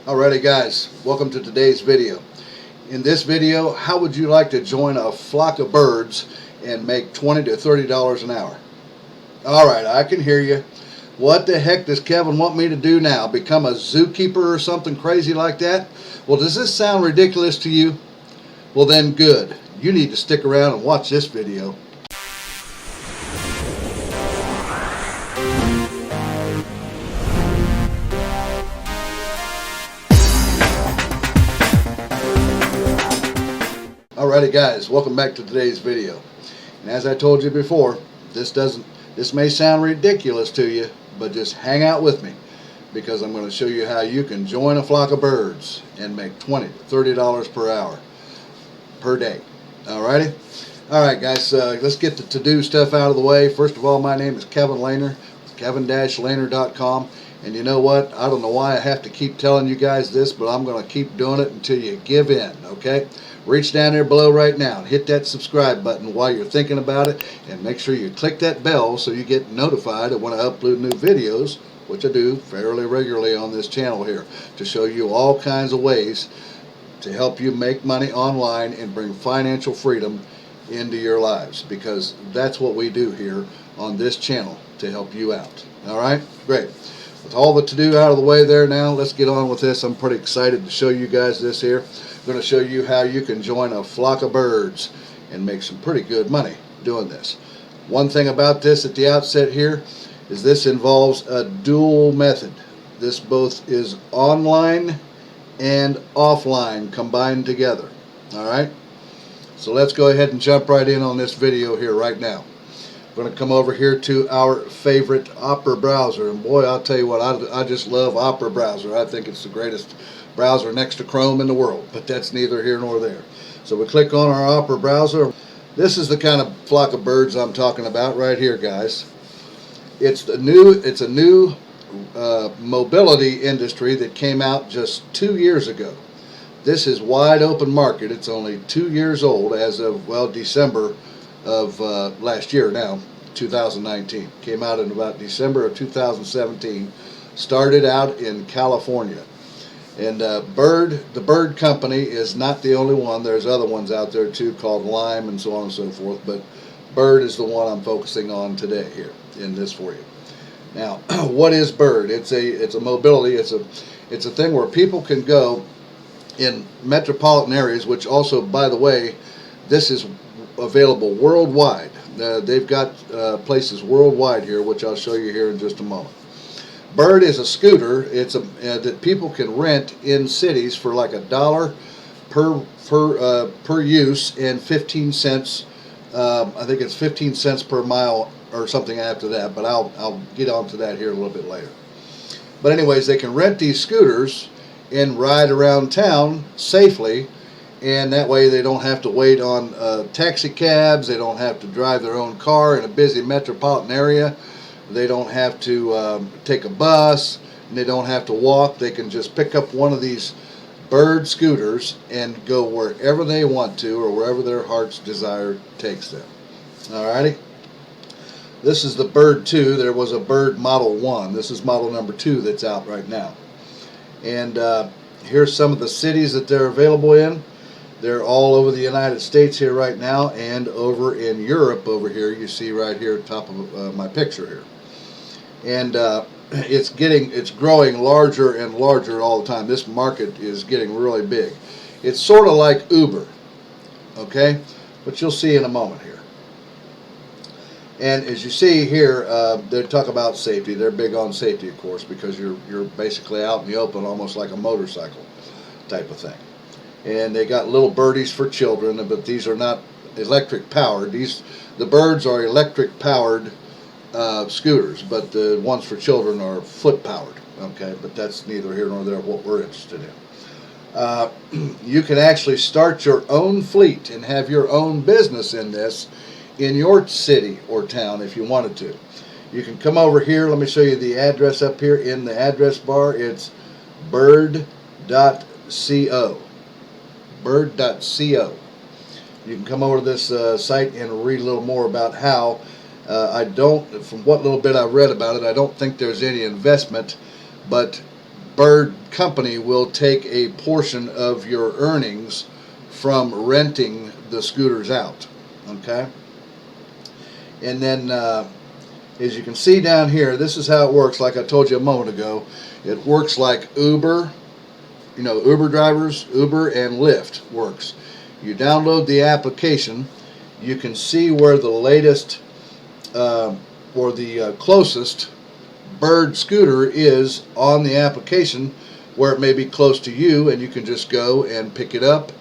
Alrighty guys, welcome to today's video. In this video, how would you like to join a flock of birds and make $20 to $30 an hour? Alright, I can hear you. What the heck does Kevin want me to do now? Become a zookeeper or something crazy like that? Well, does this sound ridiculous to you? Well then good. You need to stick around and watch this video. Alrighty guys, welcome back to today's video. And as I told you before, this may sound ridiculous to you, but just hang out with me because I'm going to show you how you can join a flock of birds and make $20 to $30 per hour per day. Alrighty? Alright guys, let's get the to-do stuff out of the way. First of all, my name is Kevin Lehner, kevin-lehner.com. And you know what? I don't know why I have to keep telling you guys this, but I'm going to keep doing it until you give in, okay? Reach down there below right now and hit that subscribe button while you're thinking about it, and make sure you click that bell so you get notified of when I upload new videos, which I do fairly regularly on this channel here, to show you all kinds of ways to help you make money online and bring financial freedom into your lives, because that's what we do here on this channel to help you out. Alright? Great. With all the to-do out of the way there now, let's get on with this. I'm pretty excited to show you guys this here. I'm going to show you how you can join a flock of birds and make some pretty good money doing this. One thing about this at the outset here is this involves a dual method. This both is online and offline combined together. Alright? So let's go ahead and jump right in on this video here right now. We're going to come over here to our favorite Opera browser, and boy, I'll tell you what, I just love Opera browser. I think it's the greatest browser next to Chrome in the world, but that's neither here nor there. So we click on our Opera browser. This is the kind of flock of birds I'm talking about right here, guys. It's a new mobility industry that came out just 2 years ago. This is wide open market. It's only 2 years old as of, well, December of last year now, 2019. Came out in about December of 2017. Started out in California. And the Bird Company is not the only one. There's other ones out there too called Lime and so on and so forth. But Bird is the one I'm focusing on today here in this for you. Now, what is Bird? It's a mobility. It's a thing where people can go in metropolitan areas, which also, by the way, this is available worldwide. They've got places worldwide here, which I'll show you here in just a moment. Bird is a scooter. It's that people can rent in cities for like $1 per use and 15 cents. I think it's 15 cents per mile or something after that, but I'll get onto that here a little bit later. But anyways, they can rent these scooters and ride around town safely. And that way they don't have to wait on taxi cabs, they don't have to drive their own car in a busy metropolitan area, they don't have to take a bus, and they don't have to walk. They can just pick up one of these Bird scooters and go wherever they want to, or wherever their heart's desire takes them. Alrighty? This is the Bird 2. There was a Bird Model 1. This is model number 2 that's out right now. And here's some of the cities that they're available in. They're all over the United States here right now, and over in Europe over here. You see right here at the top of my picture here. And it's growing larger and larger all the time. This market is getting really big. It's sort of like Uber, okay? But you'll see in a moment here. And as you see here, they talk about safety. They're big on safety, of course, because you're basically out in the open, almost like a motorcycle type of thing. And they got little birdies for children, but these are not electric powered. The Birds are electric powered scooters, but the ones for children are foot powered. Okay, but that's neither here nor there what we're interested in. You can actually start your own fleet and have your own business in this in your city or town if you wanted to. You can come over here. Let me show you the address up here in the address bar. It's bird.co. bird.co. You can come over to this site and read a little more about how. From what little bit I've read about it, I don't think there's any investment, but Bird company will take a portion of your earnings from renting the scooters out. Okay? And then as you can see down here, this is how it works. Like I told you a moment ago, it works like Uber. You know, Uber drivers, Uber and Lyft works. You download the application, you can see where the latest or the closest Bird scooter is on the application, where it may be close to you, and you can just go and pick it up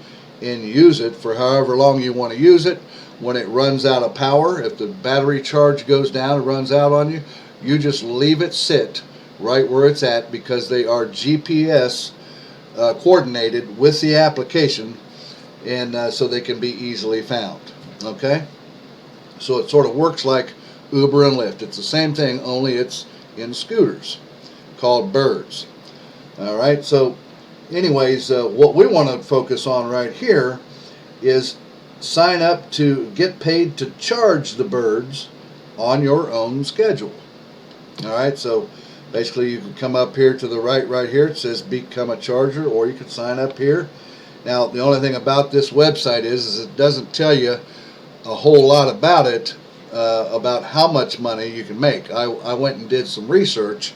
and use it for however long you want to use it. When it runs out of power, if the battery charge goes down and runs out on you, you just leave it sit right where it's at, because they are GPS coordinated with the application, and so they can be easily found. Okay, so it sort of works like Uber and Lyft. It's the same thing, only it's in scooters, called Birds. All right, so anyways, what we want to focus on right here is sign up to get paid to charge the Birds on your own schedule. All right, so basically you can come up here to the right here. It says become a charger, or you can sign up here. Now, the only thing about this website is it doesn't tell you a whole lot about it, about how much money you can make. I went and did some research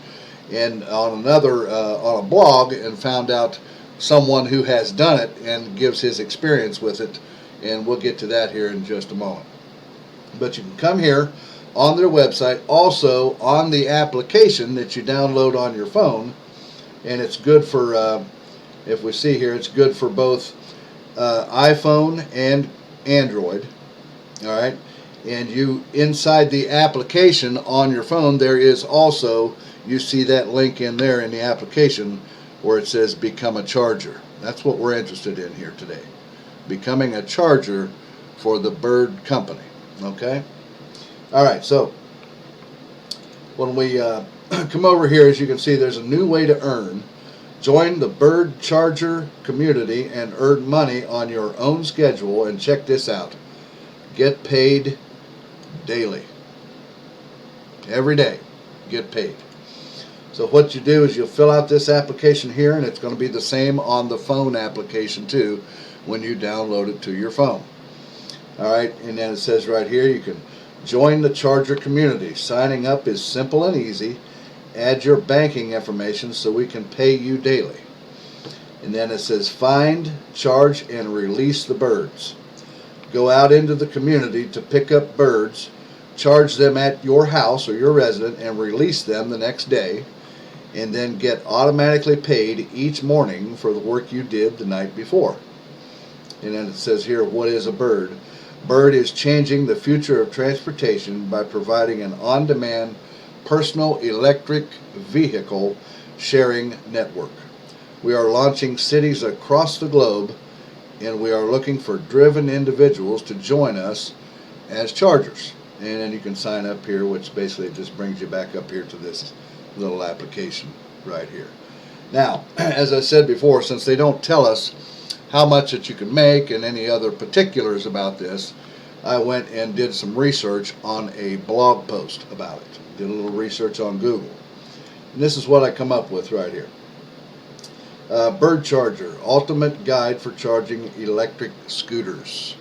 and on a blog, and found out someone who has done it and gives his experience with it, and we'll get to that here in just a moment. But you can come here on their website, also on the application that you download on your phone, and it's good for, if we see here, it's good for both iPhone and Android. All right, and you, inside the application on your phone, there is also, you see that link in there in the application where it says become a charger. That's what we're interested in here today, becoming a charger for the Bird company. Okay, all right, so when we come over here, as you can see, there's a new way to earn. Join the Bird Charger community and earn money on your own schedule. And check this out, get paid daily. Every day, get paid. So what you do is you'll fill out this application here, and it's going to be the same on the phone application too when you download it to your phone. All right, and then it says right here, you can join the Charger community. Signing up is simple and easy. Add your banking information so we can pay you daily. And then it says find, charge, and release the Birds. Go out into the community to pick up Birds, charge them at your house or your residence, and release them the next day, and then get automatically paid each morning for the work you did the night before. And then it says here, what is a Bird? Bird is changing the future of transportation by providing an on-demand personal electric vehicle sharing network. We are launching cities across the globe, and we are looking for driven individuals to join us as chargers. And then you can sign up here, which basically just brings you back up here to this little application right here. Now, as I said before, since they don't tell us how much that you can make and any other particulars about this, I went and did some research on a blog post about it. Did a little research on Google. And this is what I come up with right here. Bird Charger, ultimate guide for charging electric scooters.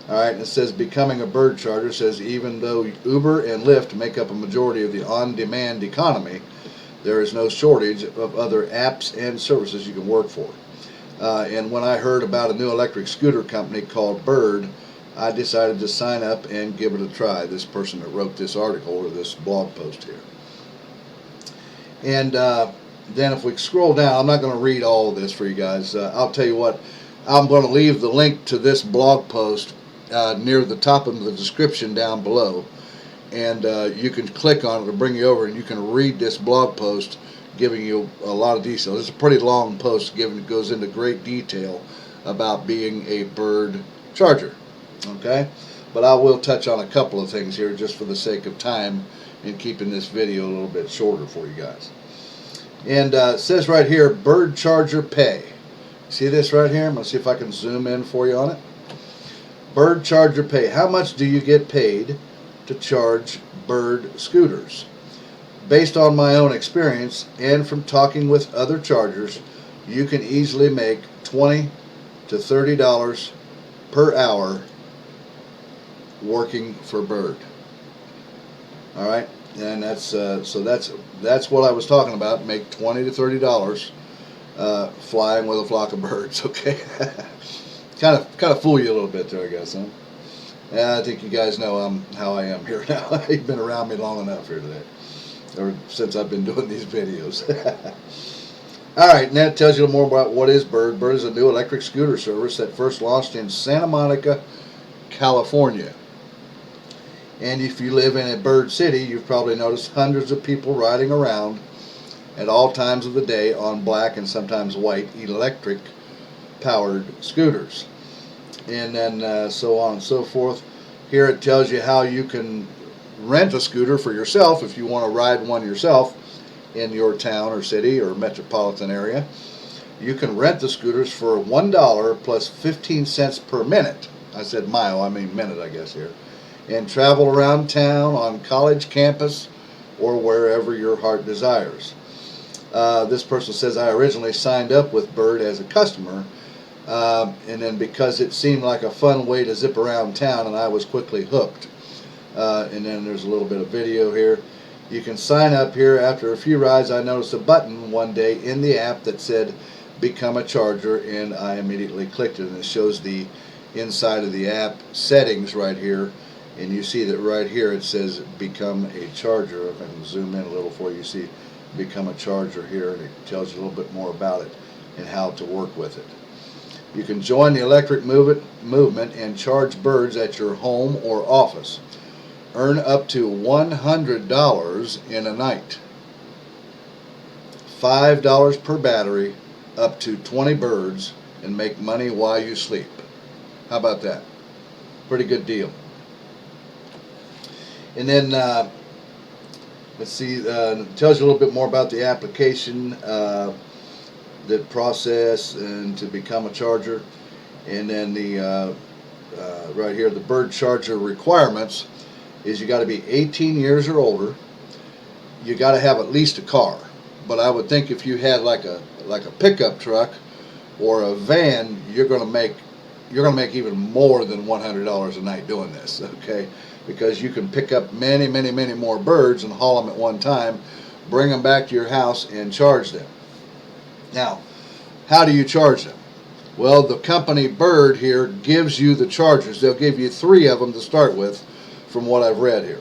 Alright, and it says becoming a Bird Charger. It says even though Uber and Lyft make up a majority of the on-demand economy, there is no shortage of other apps and services you can work for. And when I heard about a new electric scooter company called Bird, I decided to sign up and give it a try. This person that wrote this article or this blog post here. And then if we scroll down, I'm not going to read all of this for you guys. I'll tell you what, I'm going to leave the link to this blog post near the top of the description down below. And you can click on it to bring you over, and you can read this blog post giving you a lot of details. It's a pretty long post, it goes into great detail about being a Bird Charger. Okay, but I will touch on a couple of things here just for the sake of time and keeping this video a little bit shorter for you guys. And it says right here, Bird Charger pay. See this right here? I'm going to see if I can zoom in for you on it. Bird Charger pay. How much do you get paid to charge Bird scooters? Based on my own experience and from talking with other chargers, you can easily make $20 to $30 per hour working for Bird. All right, and that's what I was talking about. Make $20 to $30 flying with a flock of birds. Okay, kind of fool you a little bit there, I guess, huh? Yeah, I think you guys know how I am here now. You've been around me long enough here today, or since I've been doing these videos. All right, and that tells you more about what is Bird. Bird is a new electric scooter service that first launched in Santa Monica, California. And if you live in a bird city, you've probably noticed hundreds of people riding around at all times of the day on black and sometimes white electric powered scooters. And then so on and so forth. Here it tells you how you can rent a scooter for yourself if you want to ride one yourself in your town or city or metropolitan area. You can rent the scooters for $1 plus 15 cents per minute. I said mile, I mean minute, I guess here. And travel around town, on college campus, or wherever your heart desires. This person says, I originally signed up with Bird as a customer, and then because it seemed like a fun way to zip around town, and I was quickly hooked. And then there's a little bit of video here. You can sign up here. After a few rides, I noticed a button one day in the app that said, become a charger, and I immediately clicked it, and it shows the inside of the app settings right here. And you see that right here it says become a charger. If I can zoom in a little for you, see become a charger here, and it tells you a little bit more about it and how to work with it. You can join the electric movement and charge birds at your home or office. Earn up to $100 in a night. $5 per battery, up to 20 birds, and make money while you sleep. How about that? Pretty good deal. And then, let's see, it tells you a little bit more about the application, the process, and to become a charger. And then the right here, the Bird charger requirements is you got to be 18 years or older. You got to have at least a car. But I would think if you had like a pickup truck or a van, you're going to make even more than $100 a night doing this, okay? Because you can pick up many more birds and haul them at one time, bring them back to your house and charge them. Now, how do you charge them? Well, the company Bird here gives you the chargers. They'll give you 3 of them to start with, from what I've read here.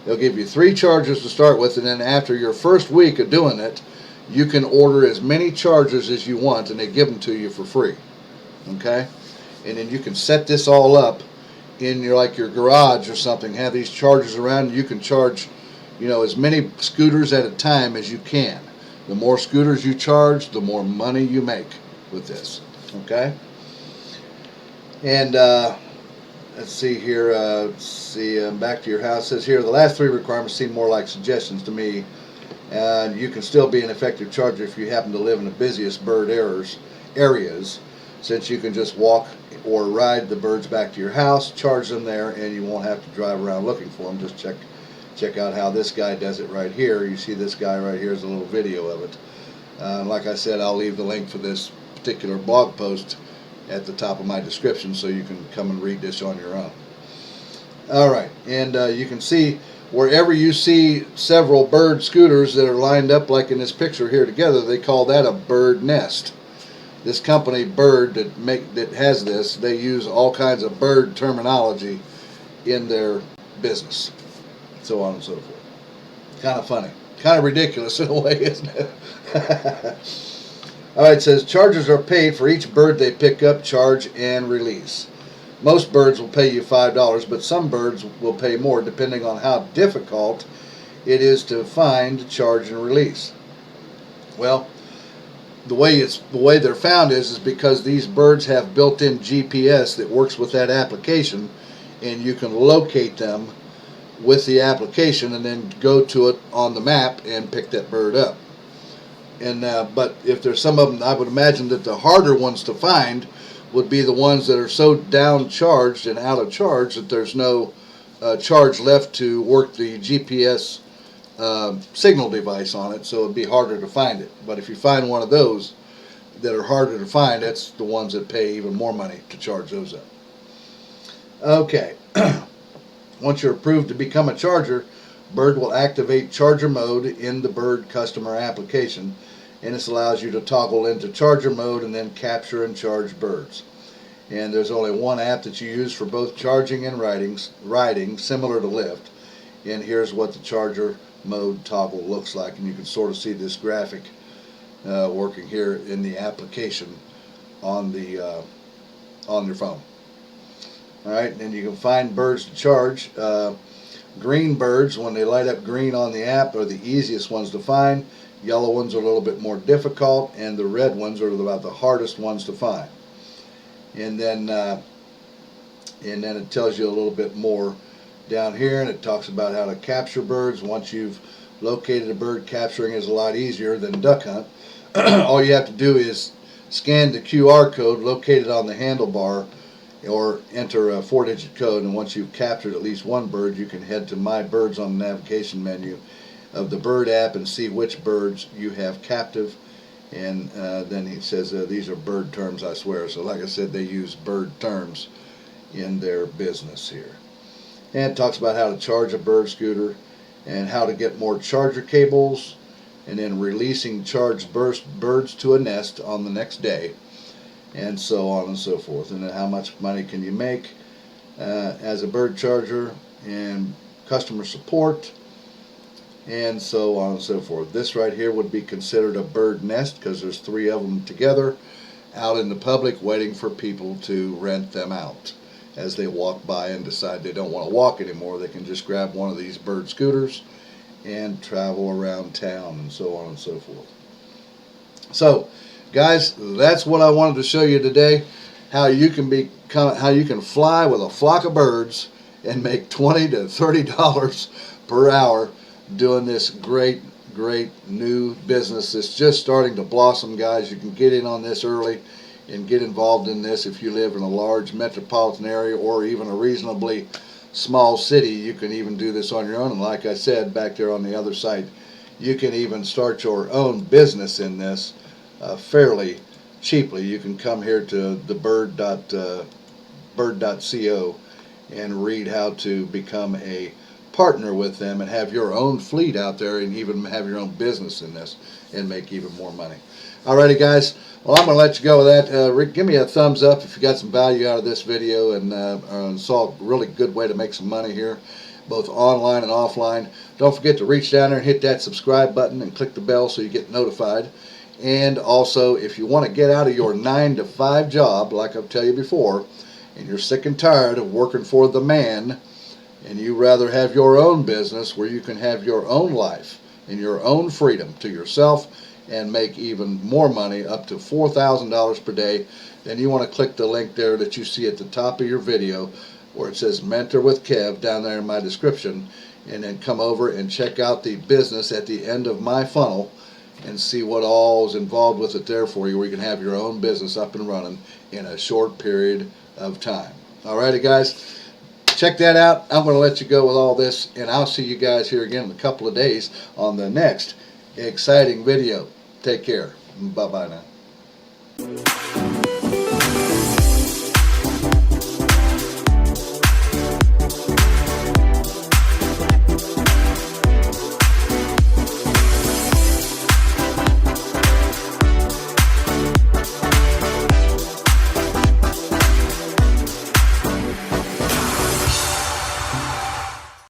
They'll give you 3 chargers to start with, and then after your first week of doing it, you can order as many chargers as you want, and they give them to you for free. Okay? And then you can set this all up in your garage or something, have these chargers around, and you can charge, as many scooters at a time as you can. The more scooters you charge, the more money you make with this. Okay? And let's see here, back to your house. It says here, the last 3 requirements seem more like suggestions to me. And you can still be an effective charger if you happen to live in the busiest bird areas, since you can just walk or ride the birds back to your house, charge them there, and you won't have to drive around looking for them. Just check out how this guy does it right here. You see this guy right here is a little video of it. Like I said, I'll leave the link for this particular blog post at the top of my description so you can come and read this on your own. Alright, and you can see wherever you see several bird scooters that are lined up like in this picture here together, they call that a bird nest. This company Bird that has this, they use all kinds of bird terminology in their business, so on and so forth. Kind of funny, kind of ridiculous in a way, isn't it? All right, it says chargers are paid for each bird they pick up, charge, and release. Most birds will pay you $5, but some birds will pay more depending on how difficult it is to find, charge, and release. Well, the way they're found is because these birds have built-in GPS that works with that application, and you can locate them with the application and then go to it on the map and pick that bird up. And but if there's some of them, I would imagine that the harder ones to find would be the ones that are so down charged and out of charge that there's no charge left to work the GPS signal device on it, so it'd be harder to find it. But if you find one of those that are harder to find, that's the ones that pay even more money to charge those up. Okay, once you're approved to become a charger, Bird will activate charger mode in the Bird customer application, and this allows you to toggle into charger mode and then capture and charge birds. And there's only one app that you use for both charging and riding, similar to Lyft. And here's what the charger mode toggle looks like, and you can sort of see this graphic working here in the application on the on your phone. All right, and then you can find birds to charge. Green birds, when they light up green on the app, are the easiest ones to find. Yellow ones are a little bit more difficult, and the red ones are about the hardest ones to find. And then it tells you a little bit more down here, and it talks about how to capture birds. Once you've located a bird, capturing is a lot easier than duck hunt. All you have to do is scan the QR code located on the handlebar, or enter a 4-digit code, and once you've captured at least one bird, you can head to My Birds on the navigation menu of the Bird app and see which birds you have captive. And then he says these are bird terms, I swear. So like I said, they use bird terms in their business here. And it talks about how to charge a bird scooter and how to get more charger cables, and then releasing charged birds to a nest on the next day, and so on and so forth. And then how much money can you make as a bird charger, and customer support, and so on and so forth. This right here would be considered a bird nest because there's 3 of them together out in the public waiting for people to rent them out. As they walk by and decide they don't want to walk anymore, they can just grab one of these bird scooters and travel around town, and so on and so forth. So guys, that's what I wanted to show you today, how you can fly with a flock of birds and make $20 to $30 per hour doing this great new business that's just starting to blossom. Guys, you can get in on this early and get involved in this. If you live in a large metropolitan area or even a reasonably small city, you can even do this on your own. And like I said back there on the other side, you can even start your own business in this fairly cheaply. You can come here to the bird.co and read how to become a partner with them and have your own fleet out there, and even have your own business in this and make even more money. Alrighty guys, well, I'm going to let you go with that. Give me a thumbs up if you got some value out of this video and saw a really good way to make some money here, both online and offline. Don't forget to reach down there and hit that subscribe button and click the bell so you get notified. And also, if you want to get out of your 9-to-5 job, like I've told you before, and you're sick and tired of working for the man, and you rather have your own business where you can have your own life and your own freedom to yourself and make even more money, up to $4,000 per day, then you want to click the link there that you see at the top of your video where it says Mentor with Kev down there in my description, and then come over and check out the business at the end of my funnel and see what all is involved with it there for you, where you can have your own business up and running in a short period of time. Alrighty guys, check that out. I'm going to let you go with all this, and I'll see you guys here again in a couple of days on the next exciting video. Take care. Bye-bye now.